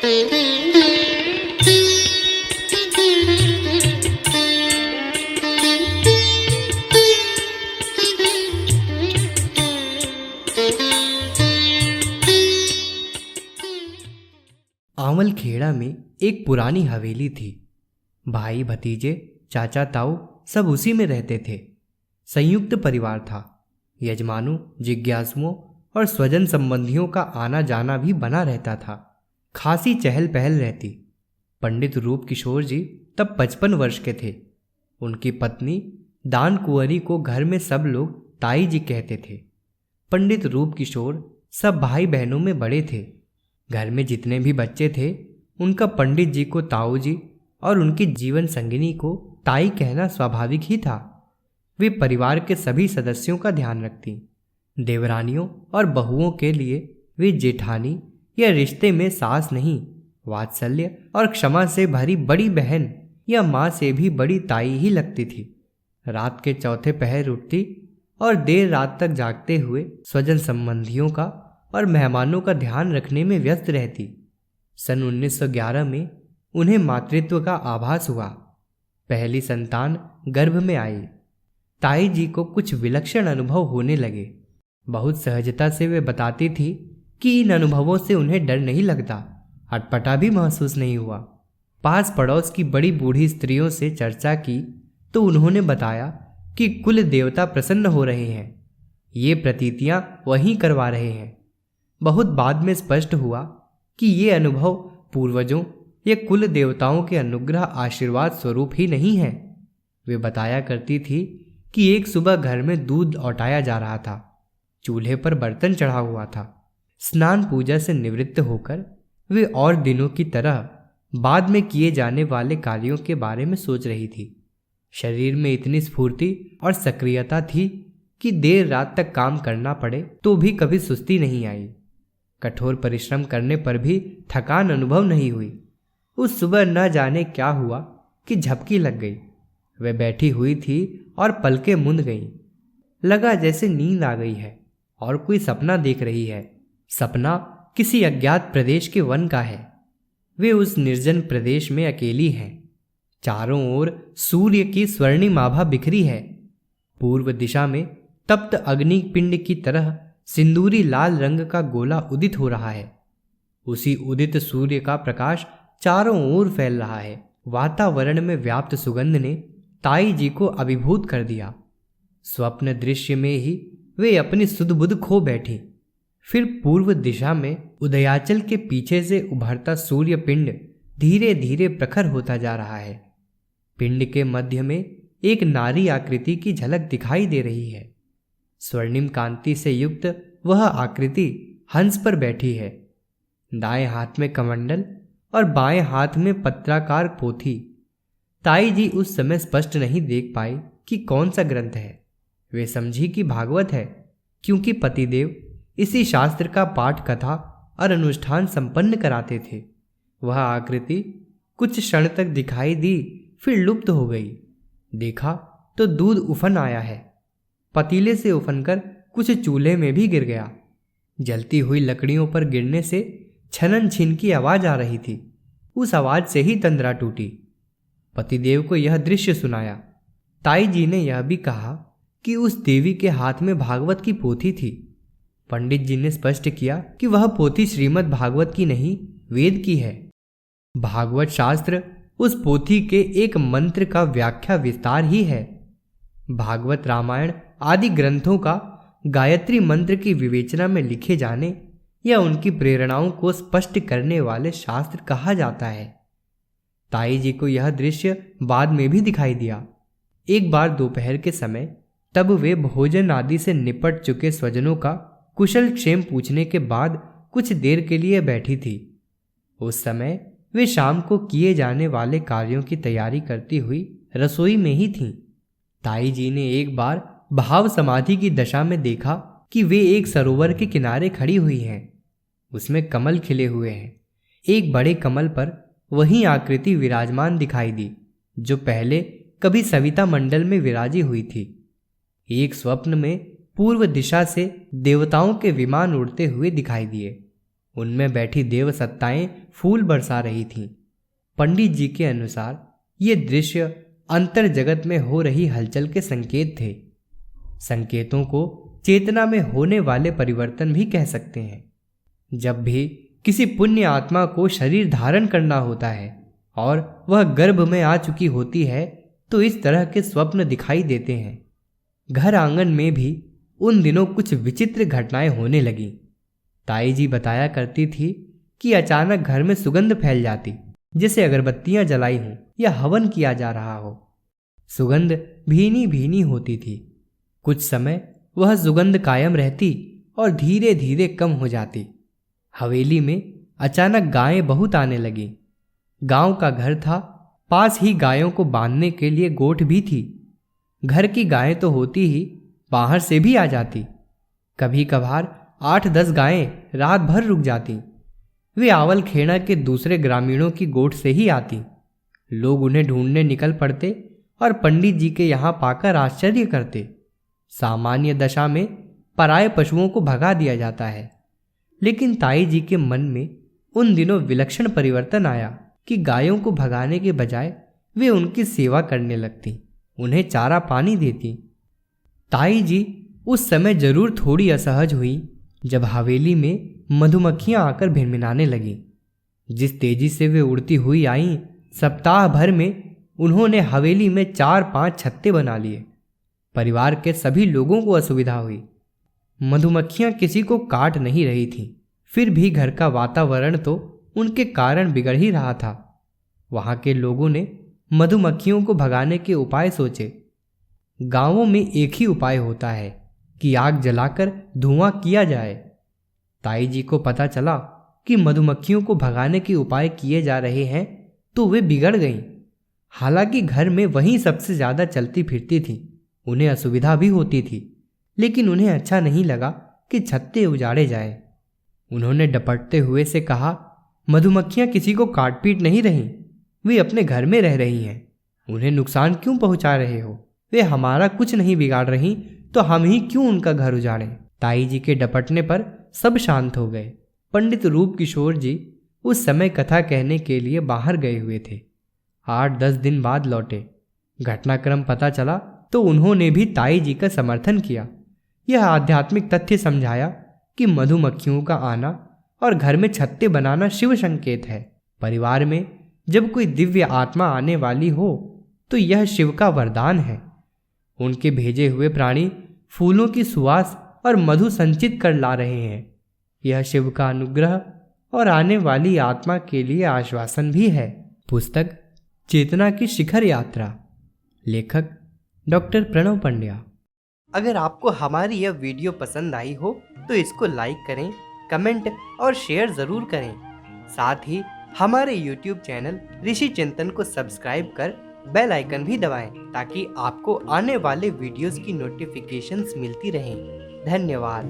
आंवल खेड़ा में एक पुरानी हवेली थी। भाई भतीजे चाचा ताऊ सब उसी में रहते थे। संयुक्त परिवार था। यजमानों, जिज्ञासुओं और स्वजन संबंधियों का आना जाना भी बना रहता था। खासी चहल पहल रहती। पंडित रूप किशोर जी तब 55 वर्ष के थे। उनकी पत्नी दान कुंवरी को घर में सब लोग ताई जी कहते थे। पंडित रूप किशोर सब भाई बहनों में बड़े थे। घर में जितने भी बच्चे थे उनका पंडित जी को ताऊ जी और उनकी जीवन संगिनी को ताई कहना स्वाभाविक ही था। वे परिवार के सभी सदस्यों का ध्यान रखती। देवरानियों और बहुओं के लिए वे जेठानी या रिश्ते में सास नहीं, वात्सल्य और क्षमा से भरी बड़ी बहन या माँ से भी बड़ी ताई ही लगती थी। रात के चौथे पहर उठती और देर रात तक जागते हुए स्वजन संबंधियों का और मेहमानों का ध्यान रखने में व्यस्त रहती। सन 1911 में उन्हें मातृत्व का आभास हुआ। पहली संतान गर्भ में आई। ताई जी को कुछ विलक्षण अनुभव होने लगे। बहुत सहजता से वे बताती थी कि इन अनुभवों से उन्हें डर नहीं लगता, अटपटा भी महसूस नहीं हुआ। पास पड़ोस की बड़ी बूढ़ी स्त्रियों से चर्चा की तो उन्होंने बताया कि कुल देवता प्रसन्न हो रहे हैं। ये प्रतीतियां वहीं करवा रहे हैं। बहुत बाद में स्पष्ट हुआ कि ये अनुभव पूर्वजों या कुल देवताओं के अनुग्रह आशीर्वाद स्वरूप ही नहीं है। वे बताया करती थी कि एक सुबह घर में दूध औटाया जा रहा था। चूल्हे पर बर्तन चढ़ा हुआ था। स्नान पूजा से निवृत्त होकर वे और दिनों की तरह बाद में किए जाने वाले कार्यों के बारे में सोच रही थी। शरीर में इतनी स्फूर्ति और सक्रियता थी कि देर रात तक काम करना पड़े तो भी कभी सुस्ती नहीं आई। कठोर परिश्रम करने पर भी थकान अनुभव नहीं हुई। उस सुबह न जाने क्या हुआ कि झपकी लग गई। वह बैठी हुई थी और पलकें मूंद गईं। लगा जैसे नींद आ गई है और कोई सपना देख रही है। सपना किसी अज्ञात प्रदेश के वन का है। वे उस निर्जन प्रदेश में अकेली हैं। चारों ओर सूर्य की स्वर्णिम आभा बिखरी है। पूर्व दिशा में तप्त अग्नि पिंड की तरह सिंदूरी लाल रंग का गोला उदित हो रहा है। उसी उदित सूर्य का प्रकाश चारों ओर फैल रहा है। वातावरण में व्याप्त सुगंध ने ताई जी को अभिभूत कर दिया। स्वप्न दृश्य में ही वे अपनी सुध-बुध खो बैठी। फिर पूर्व दिशा में उदयाचल के पीछे से उभरता सूर्य पिंड धीरे धीरे प्रखर होता जा रहा है। पिंड के मध्य में एक नारी आकृति की झलक दिखाई दे रही है। स्वर्णिम कांति से युक्त वह आकृति हंस पर बैठी है। दाएं हाथ में कमंडल और बाएं हाथ में पत्राकार पोथी। ताई जी उस समय स्पष्ट नहीं देख पाई कि कौन सा ग्रंथ है। वे समझी कि भागवत है, क्योंकि पतिदेव इसी शास्त्र का पाठ, कथा और अनुष्ठान संपन्न कराते थे। वह आकृति कुछ क्षण तक दिखाई दी, फिर लुप्त हो गई। देखा तो दूध उफन आया है। पतीले से उफनकर कुछ चूल्हे में भी गिर गया। जलती हुई लकड़ियों पर गिरने से छनन छिन की आवाज आ रही थी। उस आवाज से ही तंद्रा टूटी। पतिदेव को यह दृश्य सुनाया। ताई जी ने यह भी कहा कि उस देवी के हाथ में भागवत की पोथी थी। पंडित जी ने स्पष्ट किया कि वह पोथी श्रीमद् भागवत की नहीं, वेद की है। भागवत शास्त्र उस पोथी के एक मंत्र का व्याख्या विस्तार ही है। भागवत, रामायण आदि ग्रंथों का गायत्री मंत्र की विवेचना में लिखे जाने या उनकी प्रेरणाओं को स्पष्ट करने वाले शास्त्र कहा जाता है। ताई जी को यह दृश्य बाद में भी दिखाई दिया। एक बार दोपहर के समय, तब वे भोजन आदि से निपट चुके स्वजनों का कुशल क्षेम पूछने के बाद कुछ देर के लिए बैठी थी। उस समय वे शाम को किए जाने वाले कार्यों की तैयारी करती हुई रसोई में ही थीं। ताई जी ने एक बार भाव समाधि की दशा में देखा कि वे एक सरोवर के किनारे खड़ी हुई हैं। उसमें कमल खिले हुए हैं। एक बड़े कमल पर वही आकृति विराजमान दिखाई दी जो पहले कभी सविता मंडल में विराजी हुई थी। एक स्वप्न में पूर्व दिशा से देवताओं के विमान उड़ते हुए दिखाई दिए। उनमें बैठी देव सत्ताएं फूल बरसा रही थीं। पंडित जी के अनुसार ये दृश्य अंतर जगत में हो रही हलचल के संकेत थे। संकेतों को चेतना में होने वाले परिवर्तन भी कह सकते हैं। जब भी किसी पुण्य आत्मा को शरीर धारण करना होता है और वह गर्भ में आ चुकी होती है तो इस तरह के स्वप्न दिखाई देते हैं। घर आंगन में भी उन दिनों कुछ विचित्र घटनाएं होने लगीं। ताई जी बताया करती थी कि अचानक घर में सुगंध फैल जाती, जैसे अगरबत्तियां जलाई हों या हवन किया जा रहा हो। सुगंध भीनी भीनी होती थी। कुछ समय वह सुगंध कायम रहती और धीरे धीरे कम हो जाती। हवेली में अचानक गायें बहुत आने लगीं। गांव का घर था, पास ही गायों को बांधने के लिए गोठ भी थी। घर की गायें तो होती ही, बाहर से भी आ जाती। कभी कभार 8-10 गायें रात भर रुक जाती। वे आवल खेड़ा के दूसरे ग्रामीणों की गोठ से ही आती। लोग उन्हें ढूंढने निकल पड़ते और पंडित जी के यहाँ पाकर आश्चर्य करते। सामान्य दशा में पराये पशुओं को भगा दिया जाता है, लेकिन ताई जी के मन में उन दिनों विलक्षण परिवर्तन आया कि गायों को भगाने के बजाय वे उनकी सेवा करने लगती, उन्हें चारा पानी देती। ताई जी उस समय जरूर थोड़ी असहज हुई जब हवेली में मधुमक्खियां आकर भिनभिनाने लगीं। जिस तेजी से वे उड़ती हुई आईं, सप्ताह भर में उन्होंने हवेली में 4-5 छत्ते बना लिए। परिवार के सभी लोगों को असुविधा हुई। मधुमक्खियां किसी को काट नहीं रही थीं, फिर भी घर का वातावरण तो उनके कारण बिगड़ ही रहा था। वहां के लोगों ने मधुमक्खियों को भगाने के उपाय सोचे। गांवों में एक ही उपाय होता है कि आग जलाकर धुआं किया जाए। ताई जी को पता चला कि मधुमक्खियों को भगाने के उपाय किए जा रहे हैं तो वे बिगड़ गईं। हालांकि घर में वहीं सबसे ज्यादा चलती फिरती थी, उन्हें असुविधा भी होती थी, लेकिन उन्हें अच्छा नहीं लगा कि छत्ते उजाड़े जाए। उन्होंने डपटते हुए से कहा, मधुमक्खियां किसी को काट पीट नहीं रहीं, वे अपने घर में रह रही हैं। उन्हें नुकसान क्यों पहुंचा रहे हो? वे हमारा कुछ नहीं बिगाड़ रही तो हम ही क्यों उनका घर उजाड़ें? ताई जी के डपटने पर सब शांत हो गए। पंडित रूप किशोर जी उस समय कथा कहने के लिए बाहर गए हुए थे। 8-10 दिन बाद लौटे। घटनाक्रम पता चला तो उन्होंने भी ताई जी का समर्थन किया। यह आध्यात्मिक तथ्य समझाया कि मधुमक्खियों का आना और घर में छत्ते बनाना शिव संकेत है। परिवार में जब कोई दिव्य आत्मा आने वाली हो तो यह शिव का वरदान है। उनके भेजे हुए प्राणी फूलों की सुवास और मधु संचित कर ला रहे हैं। यह शिव का अनुग्रह और आने वाली आत्मा के लिए आश्वासन भी है। पुस्तक चेतना की शिखर यात्रा, लेखक डॉक्टर प्रणव पंड्या। अगर आपको हमारी यह वीडियो पसंद आई हो तो इसको लाइक करें, कमेंट और शेयर ज़रूर करें। साथ ही हमारे YouTube चैनल ऋषि चिंतन को सब्सक्राइब कर बेल आइकन भी दबाएं ताकि आपको आने वाले वीडियोस की नोटिफिकेशंस मिलती रहें। धन्यवाद।